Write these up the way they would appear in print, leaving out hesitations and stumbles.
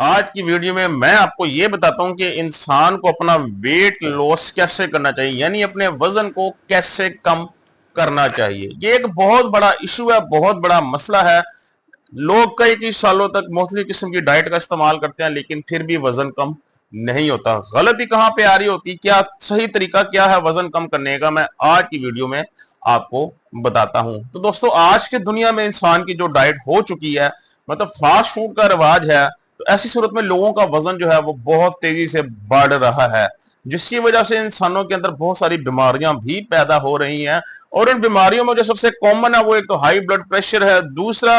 आज की वीडियो में मैं आपको ये बताता हूं कि इंसान को अपना वेट लॉस कैसे करना चाहिए, यानी अपने वजन को कैसे कम करना चाहिए। ये एक बहुत बड़ा इशू है, बहुत बड़ा मसला है। लोग कई सालों तक मुख्तलिफ किस्म की डाइट का इस्तेमाल करते हैं, लेकिन फिर भी वजन कम नहीं होता। गलती कहां पे आ रही होती, क्या सही तरीका क्या है वजन कम करने का, मैं आज की वीडियो में आपको बताता हूं। तो दोस्तों, आज की दुनिया में इंसान की जो डाइट हो चुकी है, मतलब फास्ट फूड का रिवाज है, तो ऐसी सूरत में लोगों का वजन जो है वो बहुत तेजी से बढ़ रहा है, जिसकी वजह से इंसानों के अंदर बहुत सारी बीमारियां भी पैदा हो रही हैं। और इन बीमारियों में जो सबसे कॉमन है वो एक तो हाई ब्लड प्रेशर है, दूसरा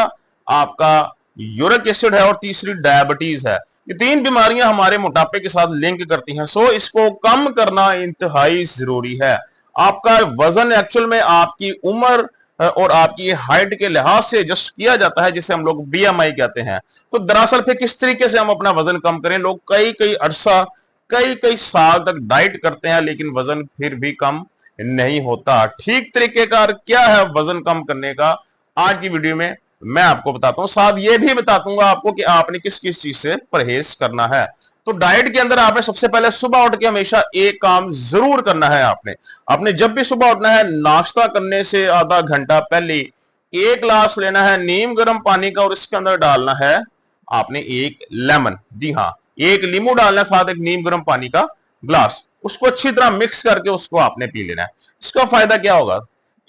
आपका यूरिक एसिड है और तीसरी डायबिटीज है। ये तीन बीमारियां हमारे मोटापे के साथ लिंक करती हैं। सो इसको कम करना इंतहाई जरूरी है। आपका वजन एक्चुअल में आपकी उम्र और आपकी हाइट के लिहाज से एडजस्ट किया जाता है, जिसे हम लोग बीएमआई कहते हैं। तो दरअसल फिर किस तरीके से हम अपना वजन कम करें? लोग कई कई अरसा, कई कई साल तक डाइट करते हैं, लेकिन वजन फिर भी कम नहीं होता। ठीक तरीकेकार क्या है वजन कम करने का, आज की वीडियो में मैं आपको बताता हूं। साथ ये भी बता दूंगा आपको कि आपने किस किस चीज से परहेज करना है। तो डाइट के अंदर आपने सबसे पहले सुबह उठ के हमेशा एक काम जरूर करना है। आपने जब भी सुबह उठना है, नाश्ता करने से आधा घंटा पहले एक गिलास लेना है नीम गर्म पानी का, और इसके अंदर डालना है आपने एक लेमन। जी हाँ, एक नींबू डालना है, साथ एक नीम गर्म पानी का ग्लास। उसको अच्छी तरह मिक्स करके उसको आपने पी लेना है। इसका फायदा क्या होगा?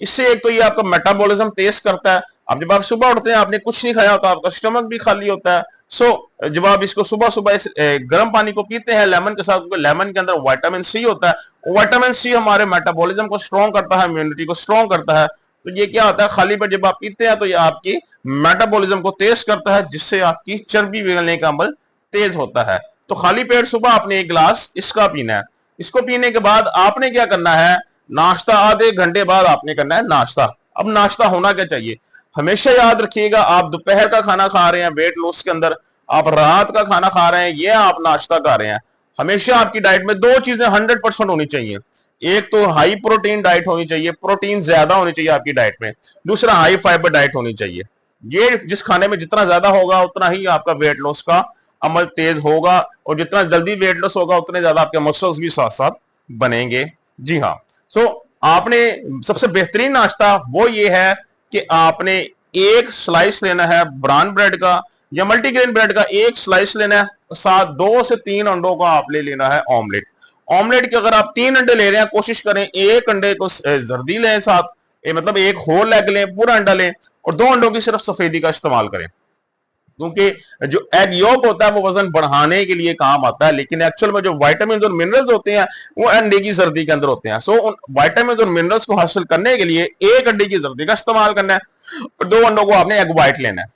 इससे एक तो ये आपका मेटाबॉलिज्म तेज करता है। अब जब आप सुबह उठते हैं, आपने कुछ नहीं खाया होता, आपका स्टमक भी खाली होता है। सो जब आप इसको सुबह सुबह इस गर्म पानी को पीते हैं लेमन के साथ, क्योंकि लेमन के अंदर विटामिन सी होता है। विटामिन सी हमारे मेटाबॉलिज्म को स्ट्रॉन्ग करता है, इम्यूनिटी को स्ट्रॉन्ग करता है। तो ये क्या होता है, खाली पेट जब आप पीते हैं तो ये आपकी मेटाबॉलिज्म को तेज करता है, जिससे आपकी चर्बी पिघलने का अमल तेज होता है। तो खाली पेट सुबह आपने एक गिलास इसका पीना है। इसको पीने के बाद आपने क्या करना है, नाश्ता आधे घंटे बाद आपने करना है नाश्ता। अब नाश्ता होना क्या चाहिए? हमेशा याद रखिएगा, आप दोपहर का खाना खा रहे हैं वेट लॉस के अंदर, आप रात का खाना खा रहे हैं, ये आप नाश्ता खा रहे हैं, हमेशा आपकी डाइट में दो चीजें 100% होनी चाहिए। एक तो हाई प्रोटीन डाइट होनी चाहिए, प्रोटीन ज्यादा होनी चाहिए आपकी डाइट में। दूसरा हाई फाइबर डाइट होनी चाहिए। ये जिस खाने में जितना ज्यादा होगा, उतना ही आपका वेट लॉस का अमल तेज होगा, और जितना जल्दी वेट लॉस होगा, उतने ज्यादा आपके मसल्स भी साथ साथ बनेंगे। जी हाँ। सो आपने सबसे बेहतरीन नाश्ता वो ये है कि आपने एक स्लाइस लेना है ब्राउन ब्रेड का या मल्टीग्रेन ब्रेड का, एक स्लाइस लेना है, साथ 2 से 3 अंडों का आप ले लेना है ऑमलेट। ऑमलेट के अगर आप 3 अंडे ले रहे हैं, कोशिश करें एक अंडे को जर्दी लें साथ, मतलब एक होल एग लें, पूरा अंडा लें, और 2 अंडों की सिर्फ सफेदी का इस्तेमाल करें। क्योंकि जो एग योक होता है वो वजन बढ़ाने के लिए काम आता है, लेकिन एक्चुअल में जो विटामिन और मिनरल्स होते हैं वो अंडे की जर्दी के अंदर होते हैं। सो उन विटामिन और मिनरल्स को हासिल करने के लिए एक अंडे की जर्दी का इस्तेमाल करना है, और 2 अंडों को आपने एग व्हाइट लेना है।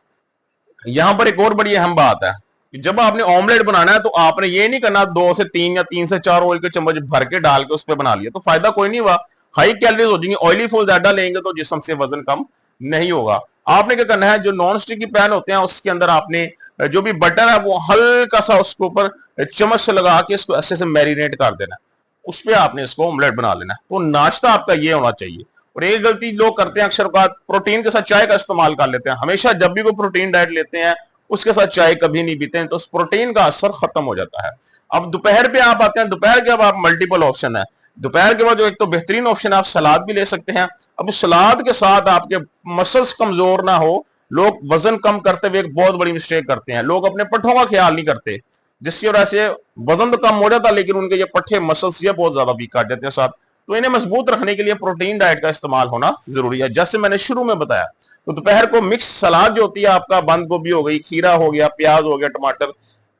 यहां पर एक और बड़ी अहम बात है कि जब आपने ऑमलेट बनाना है, तो आपने ये नहीं करना 2 से 3 या 3 से 4 ऑयल के चम्मच भर के डाल के उस पर बना लिया, तो फायदा कोई नहीं हुआ, हाई कैलोरीज हो जाएंगी। ऑयली फूड ज्यादा लेंगे तो जिस्म से वजन कम नहीं होगा। आपने क्या करना है, जो नॉन स्टिकी पैन होते हैं उसके अंदर आपने जो भी बटर है वो हल्का सा उसके ऊपर चम्मच से लगा के इसको ऐसे से मैरिनेट कर देना है, उस पर आपने इसको ऑमलेट बना लेना है। तो नाश्ता आपका ये होना चाहिए। और एक गलती लोग करते हैं अक्सर बात, प्रोटीन के साथ चाय का इस्तेमाल कर लेते हैं। हमेशा जब भी वो प्रोटीन डाइट लेते हैं, उसके साथ चाय कभी नहीं पीते हैं, तो उस प्रोटीन का असर खत्म हो जाता है। अब दोपहर पे आप आते हैं, दोपहर के अब आप मल्टीपल ऑप्शन है। दोपहर के बाद जो एक तो बेहतरीन ऑप्शन है, आप सलाद भी ले सकते हैं। अब सलाद के साथ आपके मसल्स कमजोर ना हो, लोग वजन कम करते हुए एक बहुत बड़ी मिस्टेक करते हैं, लोग अपने पट्ठों का ख्याल नहीं करते, जिसकी वजह से वजन तो कम हो जाता है, लेकिन उनके ये पट्ठे मसल्स ये बहुत ज्यादा वीक कर देते हैं साथ। तो इन्हें मजबूत रखने के लिए प्रोटीन डाइट का इस्तेमाल होना जरूरी है, जैसे मैंने शुरू में बताया। तो दोपहर को मिक्स सलाद जो होती है, आपका बंद गोभी हो गई, खीरा हो गया, प्याज हो गया, टमाटर,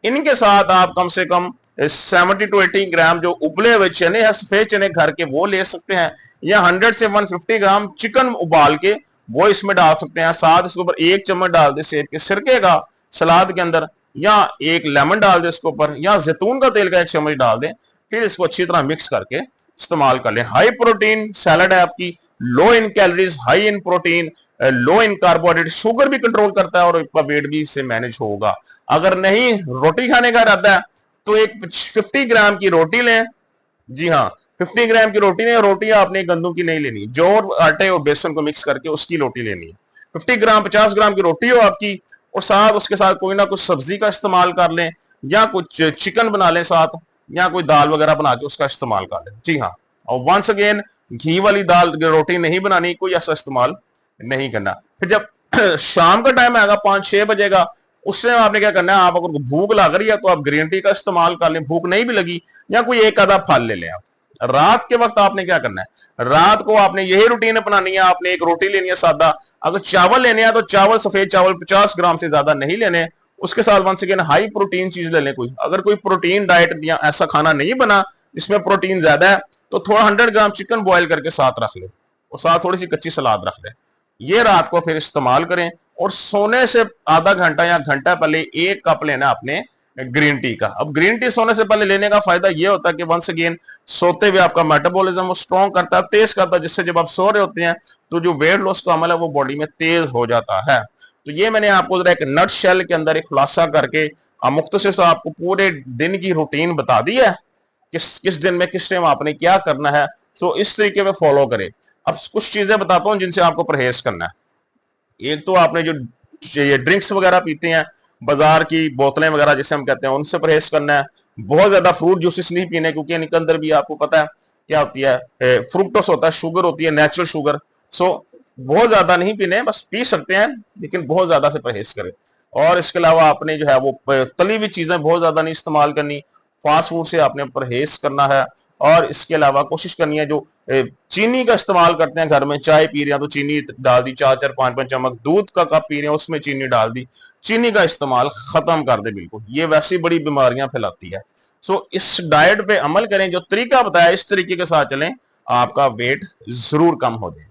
इनके साथ आप कम से कम 70 to 80 ग्राम जो उबले हुए चने हैं, सफेद चने घर के, वो ले सकते हैं, या 100 से 150 ग्राम चिकन उबाल के वो इसमें डाल सकते हैं। साथ इसके ऊपर 1 चम्मच डाल दे सेब के सिरके का सलाद के अंदर, या एक लेमन डाल दे इसके ऊपर, या जैतून का तेल का 1 चम्मच डाल दें, फिर इसको अच्छी तरह मिक्स करके इस्तेमाल कर लें। हाई प्रोटीन सैलड है आपकी, low in calories, high in protein, low in carbohydrate, sugar भी कंट्रोल करता है, और आपका वेट भी इससे मैनेज होगा। अगर नहीं रोटी खाने का इरादा है, तो एक 50 ग्राम की रोटी लें। जी हाँ, 50 ग्राम की रोटी लें। रोटी आपने गंदम की नहीं लेनी, जौ, आटे और बेसन को मिक्स करके उसकी रोटी लेनी है। 50 ग्राम 50 ग्राम की रोटी हो आपकी, और साथ उसके साथ कोई ना कुछ सब्जी का इस्तेमाल कर लें। या कुछ चिकन बना लें साथ, या कोई दाल वगैरह बना के उसका इस्तेमाल कर लें। जी हाँ, और वंस अगेन घी वाली दाल रोटी नहीं बनानी, कोई ऐसा इस्तेमाल नहीं करना। फिर जब शाम का टाइम आएगा 5-6 बजेगा, उस टाइम आपने क्या करना है, आप अगर भूख लग रही है तो आप ग्रीन टी का इस्तेमाल कर लें, भूख नहीं भी लगी या कोई एक आधा फल ले लें आप। रात के वक्त आपने क्या करना है, रात को आपने यही रूटीन अपनानी है, आपने एक रोटी लेनी है सादा, अगर चावल लेने हैं तो चावल, सफेद चावल 50 ग्राम से ज्यादा नहीं लेने, उसके साथ वंस अगेन हाई प्रोटीन चीज ले लें कोई। अगर कोई प्रोटीन डाइट या ऐसा खाना नहीं बना जिसमें प्रोटीन ज्यादा है, तो थोड़ा 100 ग्राम चिकन बॉयल करके साथ रख ले, और साथ थोड़ी सी कच्ची सलाद रख ले। ये रात को फिर इस्तेमाल करें, और सोने से आधा घंटा या घंटा पहले 1 कप लेना आपने ग्रीन टी का। अब ग्रीन टी सोने से पहले लेने का फायदा यह होता है कि वंस अगेन सोते हुए आपका मेटाबॉलिज्म स्ट्रॉन्ग करता है, तेज करता है, जिससे जब आप सो रहे होते हैं तो जो वेट लॉस का अमल है वो बॉडी में तेज हो जाता है। तो ये मैंने आपको जरा एक नट शेल के अंदर एक खुलासा करके मुख्तसर से आपको पूरे दिन की रूटीन बता दी है, किस किस दिन में किस टाइम आपने क्या करना है। तो इस तरीके में फॉलो करें। अब कुछ चीजें बताता हूं जिनसे आपको परहेज करना है। एक तो आपने जो ये ड्रिंक्स वगैरह पीते हैं, बाजार की बोतलें वगैरह जिसे हम कहते हैं, उनसे परहेज करना है। बहुत ज्यादा फ्रूट जूसेस नहीं पीने, क्योंकि इनके अंदर भी आपको पता है क्या होती है, फ्रुक्टोस होता है, शुगर होती है, नेचुरल शुगर। सो बहुत ज्यादा नहीं पीने, बस पी सकते हैं लेकिन बहुत ज्यादा से परहेज करें। और इसके अलावा आपने जो है वो तली हुई चीजें बहुत ज्यादा नहीं इस्तेमाल करनी, फास्ट फूड से आपने परहेज करना है। और इसके अलावा कोशिश करनी है, जो चीनी का इस्तेमाल करते हैं घर में, चाय पी रहे हैं तो चीनी डाल दी 4-4 5-5 चम्मच, दूध का कप पी रहे हैं उसमें चीनी डाल दी, चीनी का इस्तेमाल खत्म कर दे बिल्कुल, ये वैसी बड़ी बीमारियां फैलाती है। सो इस डाइट पे अमल करें, जो तरीका बताया इस तरीके के साथ चलें, आपका वेट जरूर कम हो जाए।